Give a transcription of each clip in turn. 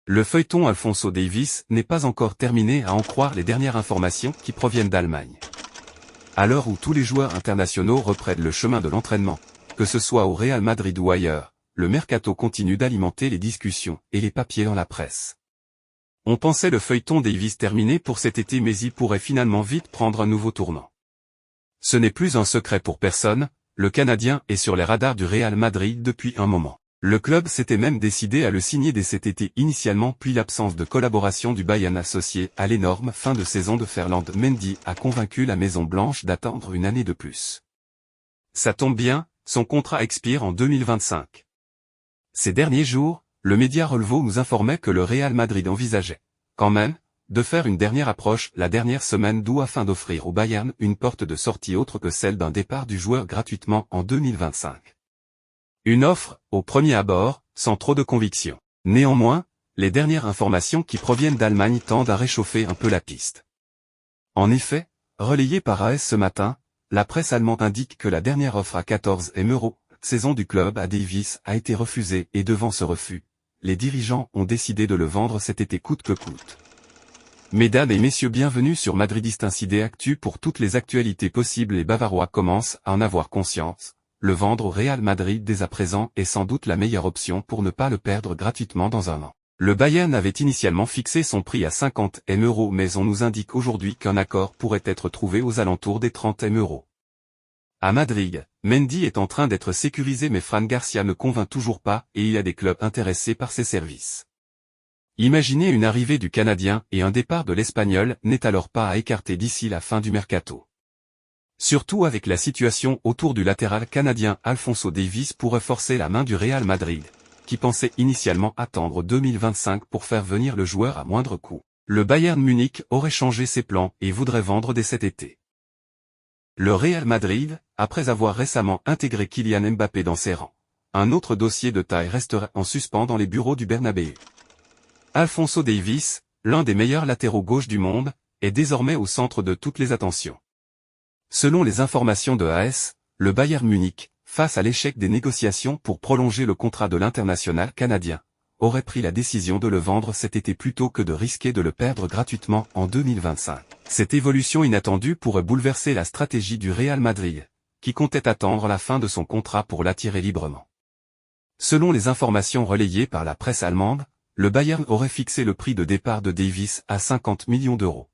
Le feuilleton Alphonso Davies n'est pas encore terminé à en croire les dernières informations qui proviennent d'Allemagne. À l'heure où tous les joueurs internationaux reprennent le chemin de l'entraînement, que ce soit au Real Madrid ou ailleurs, le mercato continue d'alimenter les discussions et les papiers dans la presse. On pensait le feuilleton Davies terminé pour cet été, mais il pourrait finalement vite prendre un nouveau tournant. Ce n'est plus un secret pour personne, le Canadien est sur les radars du Real Madrid depuis un moment. Le club s'était même décidé à le signer dès cet été initialement, puis l'absence de collaboration du Bayern associé à l'énorme fin de saison de Ferland Mendy a convaincu la Maison Blanche d'attendre une année de plus. Ça tombe bien, son contrat expire en 2025. Ces derniers jours, le média Relvo nous informait que le Real Madrid envisageait, quand même, de faire une dernière approche la dernière semaine d'août afin d'offrir au Bayern une porte de sortie autre que celle d'un départ du joueur gratuitement en 2025. Une offre, au premier abord, sans trop de conviction. Néanmoins, les dernières informations qui proviennent d'Allemagne tendent à réchauffer un peu la piste. En effet, relayée par AS ce matin, la presse allemande indique que la dernière offre à 14 M € saison du club à Davies a été refusée et devant ce refus, les dirigeants ont décidé de le vendre cet été coûte que coûte. Mesdames et messieurs, bienvenue sur Madridiste Incidé Actu pour toutes les actualités possibles. Les Bavarois commencent à en avoir conscience. Le vendre au Real Madrid dès à présent est sans doute la meilleure option pour ne pas le perdre gratuitement dans un an. Le Bayern avait initialement fixé son prix à 50 M €, mais on nous indique aujourd'hui qu'un accord pourrait être trouvé aux alentours des 30 M €. À Madrid, Mendy est en train d'être sécurisé, mais Fran Garcia ne convainc toujours pas et il y a des clubs intéressés par ses services. Imaginez une arrivée du Canadien et un départ de l'Espagnol n'est alors pas à écarter d'ici la fin du mercato. Surtout avec la situation autour du latéral canadien Alphonso Davies pourrait forcer la main du Real Madrid, qui pensait initialement attendre 2025 pour faire venir le joueur à moindre coût. Le Bayern Munich aurait changé ses plans et voudrait vendre dès cet été. Le Real Madrid, après avoir récemment intégré Kylian Mbappé dans ses rangs, un autre dossier de taille resterait en suspens dans les bureaux du Bernabéu. Alphonso Davies, l'un des meilleurs latéraux gauche du monde, est désormais au centre de toutes les attentions. Selon les informations de AS, le Bayern Munich, face à l'échec des négociations pour prolonger le contrat de l'international canadien, aurait pris la décision de le vendre cet été plutôt que de risquer de le perdre gratuitement en 2025. Cette évolution inattendue pourrait bouleverser la stratégie du Real Madrid, qui comptait attendre la fin de son contrat pour l'attirer librement. Selon les informations relayées par la presse allemande, le Bayern aurait fixé le prix de départ de Davies à 50 millions €.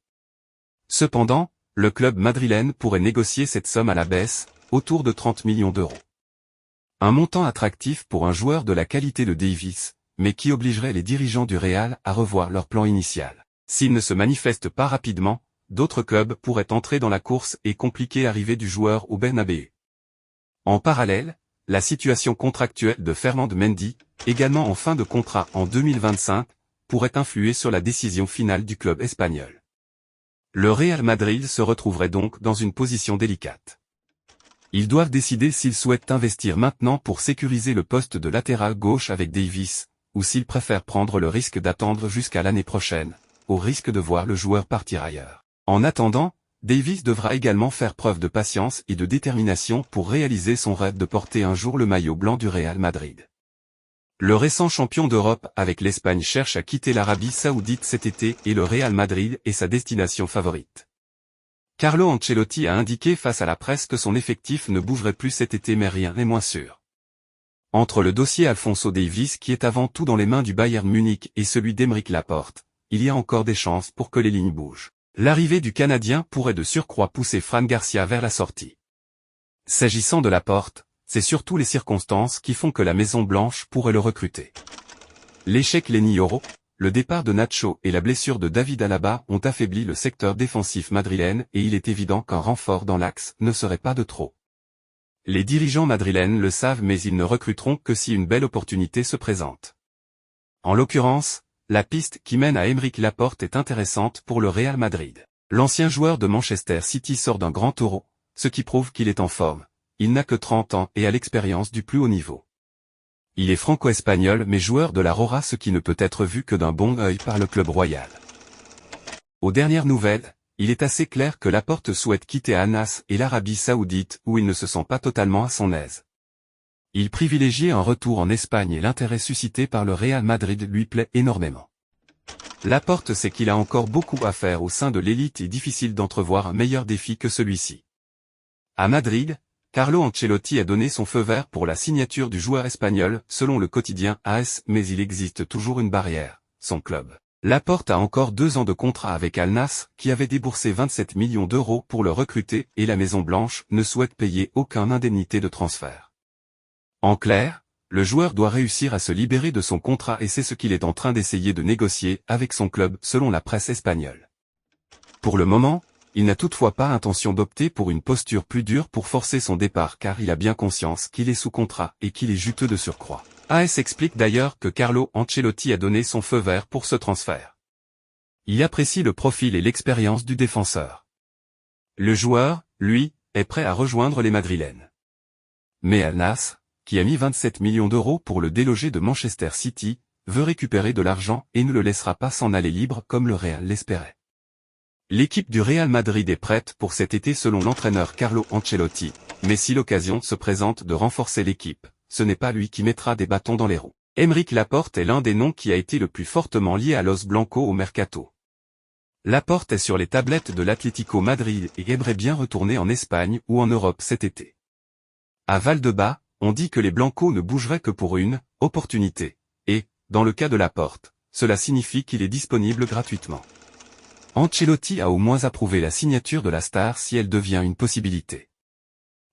Cependant, le club madrilène pourrait négocier cette somme à la baisse, autour de 30 millions €. Un montant attractif pour un joueur de la qualité de Davies, mais qui obligerait les dirigeants du Real à revoir leur plan initial. S'il ne se manifeste pas rapidement, d'autres clubs pourraient entrer dans la course et compliquer l'arrivée du joueur au Bernabéu. En parallèle, la situation contractuelle de Ferland Mendy, également en fin de contrat en 2025, pourrait influer sur la décision finale du club espagnol. Le Real Madrid se retrouverait donc dans une position délicate. Ils doivent décider s'ils souhaitent investir maintenant pour sécuriser le poste de latéral gauche avec Davies, ou s'ils préfèrent prendre le risque d'attendre jusqu'à l'année prochaine, au risque de voir le joueur partir ailleurs. En attendant, Davies devra également faire preuve de patience et de détermination pour réaliser son rêve de porter un jour le maillot blanc du Real Madrid. Le récent champion d'Europe avec l'Espagne cherche à quitter l'Arabie Saoudite cet été et le Real Madrid est sa destination favorite. Carlo Ancelotti a indiqué face à la presse que son effectif ne bougerait plus cet été, mais rien n'est moins sûr. Entre le dossier Alphonso Davies qui est avant tout dans les mains du Bayern Munich et celui d'Aymeric Laporte, il y a encore des chances pour que les lignes bougent. L'arrivée du Canadien pourrait de surcroît pousser Fran Garcia vers la sortie. S'agissant de Laporte, c'est surtout les circonstances qui font que la Maison Blanche pourrait le recruter. L'échec Lenny Yoro, le départ de Nacho et la blessure de David Alaba ont affaibli le secteur défensif madrilène et il est évident qu'un renfort dans l'axe ne serait pas de trop. Les dirigeants madrilènes le savent, mais ils ne recruteront que si une belle opportunité se présente. En l'occurrence, la piste qui mène à Aymeric Laporte est intéressante pour le Real Madrid. L'ancien joueur de Manchester City sort d'un grand taureau, ce qui prouve qu'il est en forme. Il n'a que 30 ans et a l'expérience du plus haut niveau. Il est franco-espagnol mais joueur de la Rora, ce qui ne peut être vu que d'un bon œil par le club royal. Aux dernières nouvelles, il est assez clair que Laporte souhaite quitter Al Nassr et l'Arabie Saoudite où il ne se sent pas totalement à son aise. Il privilégie un retour en Espagne et l'intérêt suscité par le Real Madrid lui plaît énormément. Laporte sait qu'il a encore beaucoup à faire au sein de l'élite et difficile d'entrevoir un meilleur défi que celui-ci. À Madrid, Carlo Ancelotti a donné son feu vert pour la signature du joueur espagnol, selon le quotidien AS, mais il existe toujours une barrière, son club. Laporte a encore 2 ans de contrat avec Al Nassr, qui avait déboursé 27 millions d'euros pour le recruter, et la Maison-Blanche ne souhaite payer aucune indemnité de transfert. En clair, le joueur doit réussir à se libérer de son contrat et c'est ce qu'il est en train d'essayer de négocier avec son club, selon la presse espagnole. Pour le moment, il n'a toutefois pas intention d'opter pour une posture plus dure pour forcer son départ car il a bien conscience qu'il est sous contrat et qu'il est juteux de surcroît. AS explique d'ailleurs que Carlo Ancelotti a donné son feu vert pour ce transfert. Il apprécie le profil et l'expérience du défenseur. Le joueur, lui, est prêt à rejoindre les Madrilènes. Mais Al Nassr, qui a mis 27 millions d'euros pour le déloger de Manchester City, veut récupérer de l'argent et ne le laissera pas s'en aller libre comme le Real l'espérait. L'équipe du Real Madrid est prête pour cet été selon l'entraîneur Carlo Ancelotti, mais si l'occasion se présente de renforcer l'équipe, ce n'est pas lui qui mettra des bâtons dans les roues. Aymeric Laporte est l'un des noms qui a été le plus fortement lié à Los Blancos au mercato. Laporte est sur les tablettes de l'Atlético Madrid et aimerait bien retourner en Espagne ou en Europe cet été. À Valdebebas, on dit que les Blancos ne bougeraient que pour une opportunité, et, dans le cas de Laporte, cela signifie qu'il est disponible gratuitement. Ancelotti a au moins approuvé la signature de la star si elle devient une possibilité.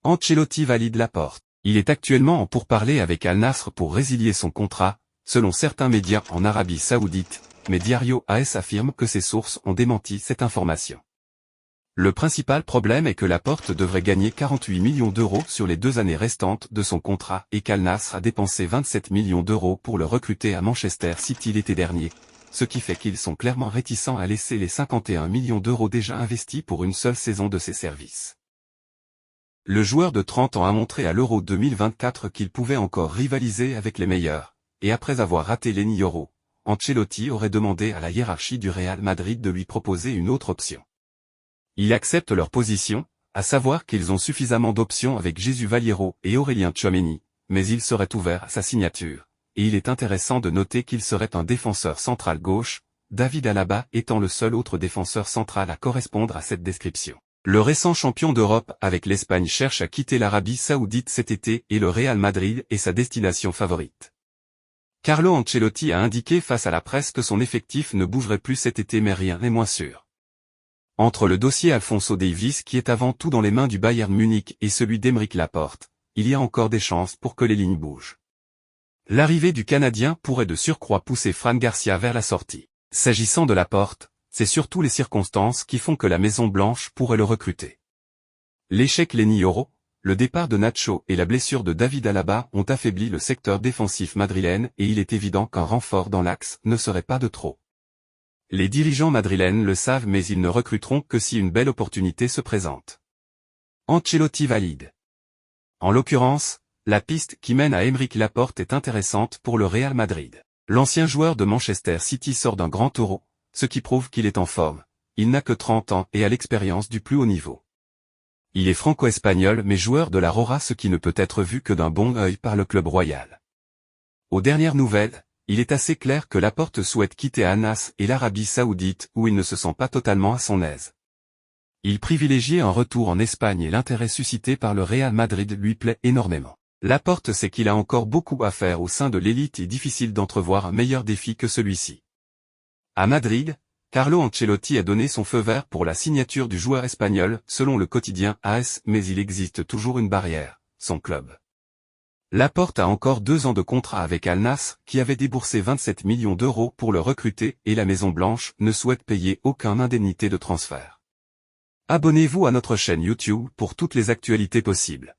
Ancelotti valide Laporte. Il est actuellement en pourparlers avec Al Nassr pour résilier son contrat, selon certains médias en Arabie Saoudite, mais Diario AS affirme que ses sources ont démenti cette information. Le principal problème est que Laporte devrait gagner 48 millions d'euros sur les 2 années restantes de son contrat et qu'Al Nassr a dépensé 27 millions d'euros pour le recruter à Manchester City l'été dernier, ce qui fait qu'ils sont clairement réticents à laisser les 51 millions d'euros déjà investis pour une seule saison de ses services. Le joueur de 30 ans a montré à l'Euro 2024 qu'il pouvait encore rivaliser avec les meilleurs, et après avoir raté l'Euro, Ancelotti aurait demandé à la hiérarchie du Real Madrid de lui proposer une autre option. Il accepte leur position, à savoir qu'ils ont suffisamment d'options avec Jesús Vallejo et Aurélien Tchouaméni, mais il serait ouvert à sa signature, et il est intéressant de noter qu'il serait un défenseur central gauche, David Alaba étant le seul autre défenseur central à correspondre à cette description. Le récent champion d'Europe avec l'Espagne cherche à quitter l'Arabie Saoudite cet été et le Real Madrid est sa destination favorite. Carlo Ancelotti a indiqué face à la presse que son effectif ne bougerait plus cet été mais rien n'est moins sûr. Entre le dossier Alphonso Davies qui est avant tout dans les mains du Bayern Munich et celui d'Aymeric Laporte, il y a encore des chances pour que les lignes bougent. L'arrivée du Canadien pourrait de surcroît pousser Fran Garcia vers la sortie. S'agissant de Laporte, c'est surtout les circonstances qui font que la Maison-Blanche pourrait le recruter. L'échec Lenny Yoro, le départ de Nacho et la blessure de David Alaba ont affaibli le secteur défensif madrilène et il est évident qu'un renfort dans l'axe ne serait pas de trop. Les dirigeants madrilènes le savent mais ils ne recruteront que si une belle opportunité se présente. Ancelotti valide. En l'occurrence, la piste qui mène à Aymeric Laporte est intéressante pour le Real Madrid. L'ancien joueur de Manchester City sort d'un grand Euro, ce qui prouve qu'il est en forme. Il n'a que 30 ans et a l'expérience du plus haut niveau. Il est franco-espagnol mais joueur de la Rora, ce qui ne peut être vu que d'un bon œil par le club royal. Aux dernières nouvelles, il est assez clair que Laporte souhaite quitter Al Nassr et l'Arabie Saoudite où il ne se sent pas totalement à son aise. Il privilégie un retour en Espagne et l'intérêt suscité par le Real Madrid lui plaît énormément. Laporte sait qu'il a encore beaucoup à faire au sein de l'élite et difficile d'entrevoir un meilleur défi que celui-ci. À Madrid, Carlo Ancelotti a donné son feu vert pour la signature du joueur espagnol, selon le quotidien AS, mais il existe toujours une barrière, son club. Laporte a encore 2 ans de contrat avec Al Nassr, qui avait déboursé 27 millions d'euros pour le recruter et la Maison-Blanche ne souhaite payer aucune indemnité de transfert. Abonnez-vous à notre chaîne YouTube pour toutes les actualités possibles.